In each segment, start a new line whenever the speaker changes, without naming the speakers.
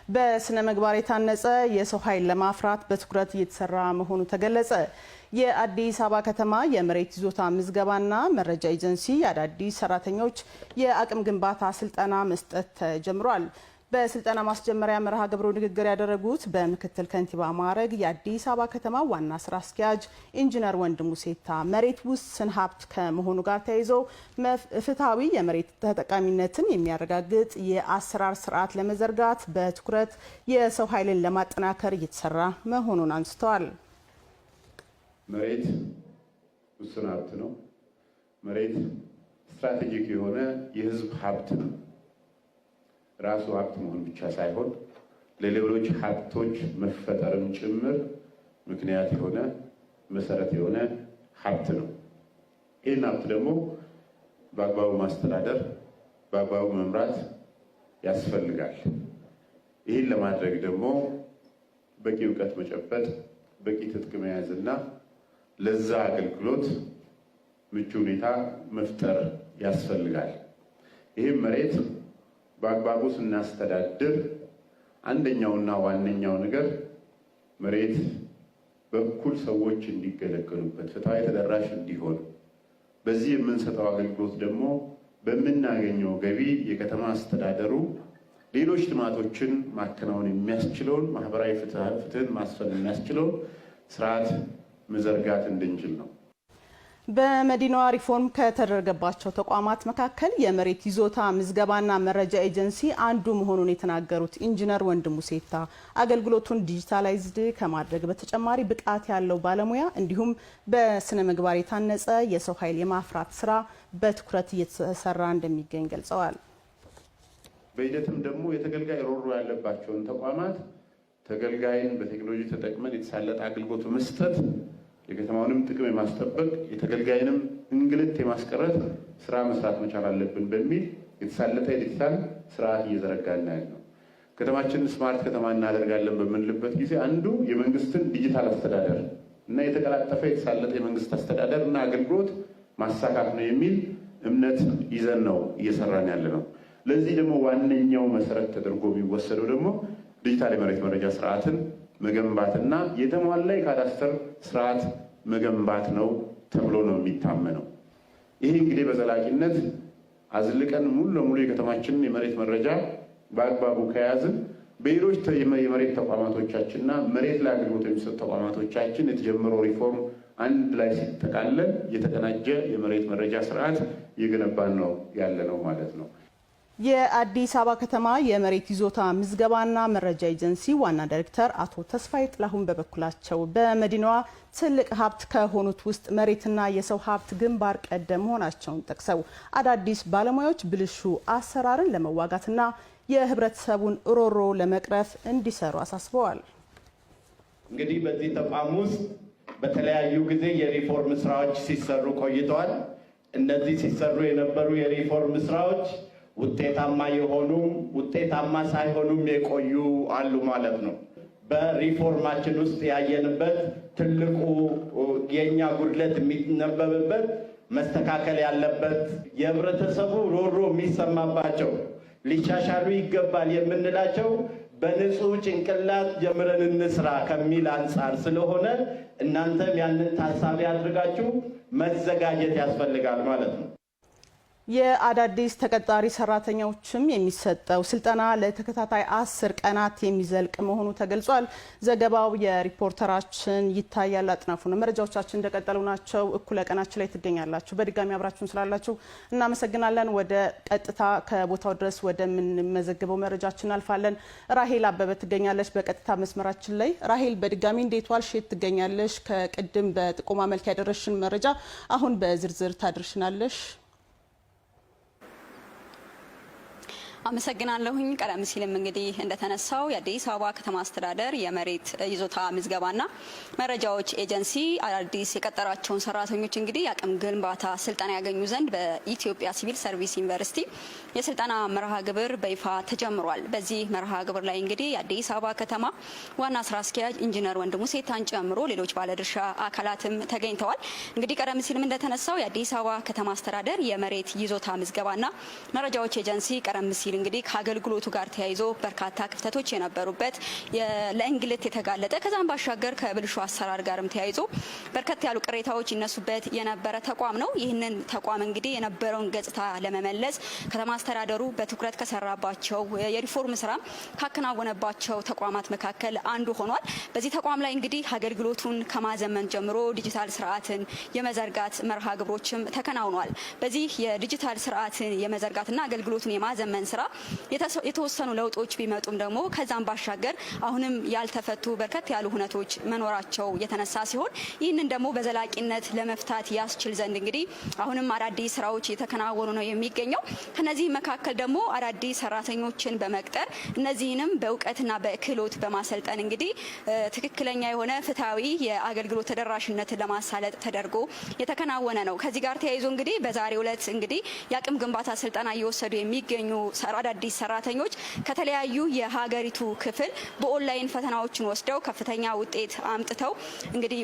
በስነ ምግባር የታነጸ የሰው ኃይል ለማፍራት በትኩረት እየተሰራ መሆኑ ተገለጸ። የአዲስ አበባ ከተማ የመሬት ይዞታ ምዝገባና መረጃ ኤጀንሲ የአዳዲስ ሰራተኞች የአቅም ግንባታ ስልጠና መስጠት ተጀምሯል። በስልጠና ማስጀመሪያ መርሃ ግብሩ ንግግር ያደረጉት በምክትል ከንቲባ ማዕረግ የአዲስ አበባ ከተማ ዋና ስራ አስኪያጅ ኢንጂነር ወንድሙ ሴታ መሬት ውስን ሀብት ከመሆኑ ጋር ተያይዞ ፍትሐዊ የመሬት ተጠቃሚነትን የሚያረጋግጥ የአሰራር ስርዓት ለመዘርጋት በትኩረት የሰው ኃይልን ለማጠናከር እየተሰራ መሆኑን አንስተዋል።
መሬት ውስን ሀብት ነው። መሬት ስትራቴጂክ የሆነ የህዝብ ሀብት ነው። ራሱ ሀብት መሆን ብቻ ሳይሆን ለሌሎች ሀብቶች መፈጠርም ጭምር ምክንያት የሆነ መሰረት የሆነ ሀብት ነው። ይህን ሀብት ደግሞ በአግባቡ ማስተዳደር፣ በአግባቡ መምራት ያስፈልጋል። ይህን ለማድረግ ደግሞ በቂ እውቀት መጨበጥ፣ በቂ ትጥቅ መያዝና ለዛ አገልግሎት ምቹ ሁኔታ መፍጠር ያስፈልጋል። ይህም መሬት በአግባቡ ስናስተዳድር አንደኛውና ዋነኛው ነገር መሬት በኩል ሰዎች እንዲገለገሉበት ፍትሃዊ ተደራሽ እንዲሆን፣ በዚህ የምንሰጠው አገልግሎት ደግሞ በምናገኘው ገቢ የከተማ አስተዳደሩ ሌሎች ልማቶችን ማከናወን የሚያስችለውን ማህበራዊ ፍትህን ማስፈን የሚያስችለውን ስርዓት መዘርጋት እንድንችል ነው።
በመዲናዋ ሪፎርም ከተደረገባቸው ተቋማት መካከል የመሬት ይዞታ ምዝገባና መረጃ ኤጀንሲ አንዱ መሆኑን የተናገሩት ኢንጂነር ወንድሙ ሴታ አገልግሎቱን ዲጂታላይዝድ ከማድረግ በተጨማሪ ብቃት ያለው ባለሙያ እንዲሁም በስነ ምግባር የታነጸ የሰው ኃይል የማፍራት ስራ በትኩረት እየተሰራ እንደሚገኝ ገልጸዋል።
በሂደትም ደግሞ የተገልጋይ ሮሮ ያለባቸውን ተቋማት ተገልጋይን በቴክኖሎጂ ተጠቅመን የተሳለጠ አገልግሎት መስጠት፣ የከተማውንም ጥቅም የማስጠበቅ የተገልጋይንም እንግልት የማስቀረት ስራ መስራት መቻል አለብን በሚል የተሳለጠ የዲጂታል ስርዓት እየዘረጋን ያለው ከተማችንን ስማርት ከተማ እናደርጋለን በምንልበት ጊዜ አንዱ የመንግስትን ዲጂታል አስተዳደር እና የተቀላጠፈ የተሳለጠ የመንግስት አስተዳደር እና አገልግሎት ማሳካት ነው የሚል እምነት ይዘን ነው እየሰራን ያለ ነው። ለዚህ ደግሞ ዋነኛው መሰረት ተደርጎ የሚወሰደው ደግሞ ዲጂታል የመሬት መረጃ ስርዓትን መገንባትና የተሟላ የካዳስተር ስርዓት መገንባት ነው ተብሎ ነው የሚታመነው። ይህ እንግዲህ በዘላቂነት አዝልቀን ሙሉ ለሙሉ የከተማችንን የመሬት መረጃ በአግባቡ ከያዝን በሌሎች የመሬት ተቋማቶቻችንና መሬት ላይ አገልግሎት የሚሰጡ ተቋማቶቻችን የተጀመረው ሪፎርም አንድ ላይ ሲጠቃለል የተቀናጀ የመሬት መረጃ ስርዓት እየገነባን ነው ያለ ነው ማለት ነው።
የአዲስ አበባ ከተማ የመሬት ይዞታ ምዝገባና መረጃ ኤጀንሲ ዋና ዳይሬክተር አቶ ተስፋዬ ጥላሁን በበኩላቸው በመዲናዋ ትልቅ ሀብት ከሆኑት ውስጥ መሬትና የሰው ሀብት ግንባር ቀደም መሆናቸውን ጠቅሰው አዳዲስ ባለሙያዎች ብልሹ አሰራርን ለመዋጋትና የህብረተሰቡን ሮሮ ለመቅረፍ እንዲሰሩ አሳስበዋል።
እንግዲህ በዚህ ተቋም ውስጥ በተለያዩ ጊዜ የሪፎርም ስራዎች ሲሰሩ ቆይተዋል። እነዚህ ሲሰሩ የነበሩ የሪፎርም ስራዎች ውጤታማ የሆኑም ውጤታማ ሳይሆኑም የቆዩ አሉ ማለት ነው። በሪፎርማችን ውስጥ ያየንበት ትልቁ የኛ ጉድለት የሚነበብበት መስተካከል ያለበት የህብረተሰቡ ሮሮ የሚሰማባቸው ሊሻሻሉ ይገባል የምንላቸው በንጹህ ጭንቅላት ጀምረን እንስራ ከሚል አንጻር ስለሆነ እናንተም ያንን ታሳቢ አድርጋችሁ መዘጋጀት ያስፈልጋል ማለት ነው።
የአዳዲስ ተቀጣሪ ሰራተኞችም የሚሰጠው ስልጠና ለተከታታይ 10 ቀናት የሚዘልቅ መሆኑ ተገልጿል። ዘገባው የሪፖርተራችን ይታያል አጥናፉ ነው። መረጃዎቻችን እንደቀጠሉ ናቸው። እኩለ ቀናችን ላይ ትገኛላችሁ። በድጋሚ አብራችሁን ስላላችሁ እናመሰግናለን። ወደ ቀጥታ ከቦታው ድረስ ወደምንመዘግበው መረጃችን አልፋለን። ራሄል አበበ ትገኛለች በቀጥታ መስመራችን ላይ። ራሄል በድጋሚ እንዴት ዋልሽ? ትገኛለሽ? ከቅድም በጥቆማ መልክ ያደረሽን መረጃ አሁን በዝርዝር ታድርሽናለሽ?
አመሰግናለሁኝ። ቀደም ሲልም እንግዲህ እንደተነሳው የአዲስ አበባ ከተማ አስተዳደር የመሬት ይዞታ ምዝገባና መረጃዎች ኤጀንሲ አዳዲስ የቀጠራቸውን ሰራተኞች እንግዲህ የአቅም ግንባታ ስልጠና ያገኙ ዘንድ በኢትዮጵያ ሲቪል ሰርቪስ ዩኒቨርሲቲ የስልጠና መርሃ ግብር በይፋ ተጀምሯል። በዚህ መርሃ ግብር ላይ እንግዲህ የአዲስ አበባ ከተማ ዋና ስራ አስኪያጅ ኢንጂነር ወንድሙ ሴታን ጨምሮ ሌሎች ባለድርሻ አካላትም ተገኝተዋል። እንግዲህ ቀደም ሲልም እንደተነሳው የአዲስ አበባ ከተማ አስተዳደር የመሬት ይዞታ ምዝገባና መረጃዎች ኤጀንሲ ቀደም ሲል እንግዲህ ከአገልግሎቱ ጋር ተያይዞ በርካታ ክፍተቶች የነበሩበት ለእንግልት የተጋለጠ ከዛም ባሻገር ከብልሹ አሰራር ጋርም ተያይዞ በርከት ያሉ ቅሬታዎች ይነሱበት የነበረ ተቋም ነው። ይህንን ተቋም እንግዲህ የነበረውን ገጽታ ለመመለስ ከተማ አስተዳደሩ በትኩረት ከሰራባቸው የሪፎርም ስራ ካከናወነባቸው ተቋማት መካከል አንዱ ሆኗል። በዚህ ተቋም ላይ እንግዲህ አገልግሎቱን ከማዘመን ጀምሮ ዲጂታል ስርዓትን የመዘርጋት መርሃ ግብሮችም ተከናውኗል። በዚህ የዲጂታል ስርዓትን የመዘርጋትና አገልግሎቱን የማዘመን ስራ የተወሰኑ ለውጦች ቢመጡም ደግሞ ከዛም ባሻገር አሁንም ያልተፈቱ በርከት ያሉ ሁነቶች መኖራቸው የተነሳ ሲሆን ይህንን ደግሞ በዘላቂነት ለመፍታት ያስችል ዘንድ እንግዲህ አሁንም አዳዲስ ስራዎች እየተከናወኑ ነው የሚገኘው። ከነዚህ መካከል ደግሞ አዳዲስ ሰራተኞችን በመቅጠር እነዚህንም በእውቀትና በክህሎት በማሰልጠን እንግዲህ ትክክለኛ የሆነ ፍትሃዊ የአገልግሎት ተደራሽነትን ለማሳለጥ ተደርጎ የተከናወነ ነው። ከዚህ ጋር ተያይዞ እንግዲህ በዛሬው ዕለት እንግዲህ የአቅም ግንባታ ስልጠና እየወሰዱ የሚገኙ አዳዲስ ሰራተኞች ከተለያዩ የሀገሪቱ ክፍል በኦንላይን ፈተናዎችን ወስደው ከፍተኛ ውጤት አምጥተው እንግዲህ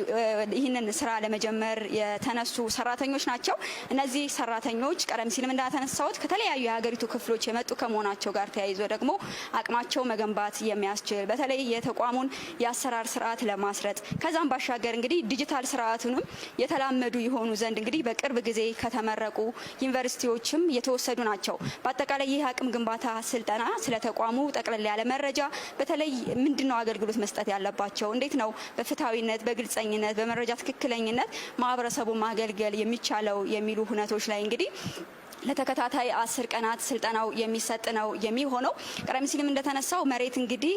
ይህንን ስራ ለመጀመር የተነሱ ሰራተኞች ናቸው። እነዚህ ሰራተኞች ቀደም ሲልም እንዳተነሳሁት ከተለያዩ የሀገሪቱ ክፍሎች የመጡ ከመሆናቸው ጋር ተያይዞ ደግሞ አቅማቸው መገንባት የሚያስችል በተለይ የተቋሙን የአሰራር ስርዓት ለማስረጽ ከዛም ባሻገር እንግዲህ ዲጂታል ስርዓቱንም የተላመዱ የሆኑ ዘንድ እንግዲህ በቅርብ ጊዜ ከተመረቁ ዩኒቨርሲቲዎችም የተወሰዱ ናቸው። በአጠቃላይ ይህ አቅም ግንባታ ስልጠና ስለ ተቋሙ ጠቅለል ያለ መረጃ በተለይ ምንድነው አገልግሎት መስጠት ያለባቸው፣ እንዴት ነው በፍትሃዊነት፣ በግልጸኝነት፣ በመረጃ ትክክለኝነት ማህበረሰቡን ማገልገል የሚቻለው የሚሉ ሁነቶች ላይ እንግዲህ ለተከታታይ 10 ቀናት ስልጠናው የሚሰጥ ነው የሚሆነው። ቀደም ሲልም እንደተነሳው መሬት እንግዲህ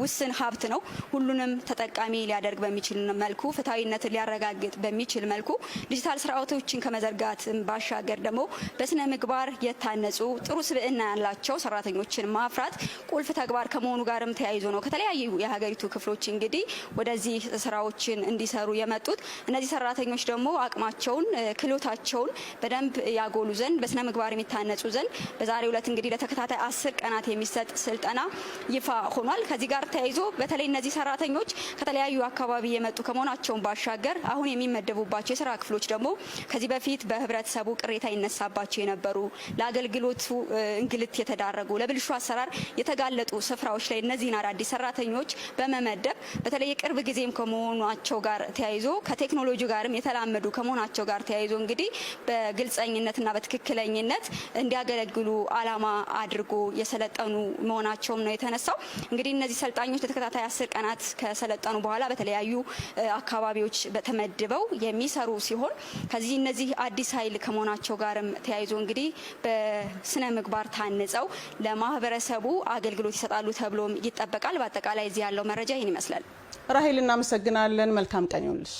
ውስን ሀብት ነው። ሁሉንም ተጠቃሚ ሊያደርግ በሚችል መልኩ ፍትሃዊነትን ሊያረጋግጥ በሚችል መልኩ ዲጂታል ስርዓቶችን ከመዘርጋት ባሻገር ደግሞ በስነ ምግባር የታነጹ ጥሩ ስብዕና ያላቸው ሰራተኞችን ማፍራት ቁልፍ ተግባር ከመሆኑ ጋርም ተያይዞ ነው ከተለያዩ የሀገሪቱ ክፍሎች እንግዲህ ወደዚህ ስራዎችን እንዲሰሩ የመጡት። እነዚህ ሰራተኞች ደግሞ አቅማቸውን ክህሎታቸውን በደንብ ያጎሉ ዘንድ በስነ ምግባር የሚታነጹ ዘንድ በዛሬው ዕለት እንግዲህ ለተከታታይ 10 ቀናት የሚሰጥ ስልጠና ይፋ ሆኗል። ከዚህ ጋር ተያይዞ በተለይ እነዚህ ሰራተኞች ከተለያዩ አካባቢ የመጡ ከመሆናቸው ባሻገር አሁን የሚመደቡባቸው የስራ ክፍሎች ደግሞ ከዚህ በፊት በህብረተሰቡ ቅሬታ ይነሳባቸው የነበሩ ለአገልግሎቱ እንግልት የተዳረጉ ለብልሹ አሰራር የተጋለጡ ስፍራዎች ላይ እነዚህን አዳዲስ ሰራተኞች በመመደብ በተለይ የቅርብ ጊዜም ከመሆናቸው ጋር ተያይዞ ከቴክኖሎጂ ጋርም የተላመዱ ከመሆናቸው ጋር ተያይዞ እንግዲህ በግልጸኝነትና በትክክለኝነት እንዲያገለግሉ አላማ አድርጎ የሰለጠኑ መሆናቸውም ነው የተነሳው። እንግዲህ እነዚህ ሰልጣኞች ለተከታታይ 10 ቀናት ከሰለጠኑ በኋላ በተለያዩ አካባቢዎች ተመድበው የሚሰሩ ሲሆን ከዚህ እነዚህ አዲስ ኃይል ከመሆናቸው ጋርም ተያይዞ እንግዲህ በስነ ምግባር ታንጸው ለማህበረሰቡ አገልግሎት ይሰጣሉ ተብሎም ይጠበቃል። በአጠቃላይ እዚህ ያለው መረጃ ይህን ይመስላል።
ራሄል እናመሰግናለን። መልካም ቀን ይሁንልሽ።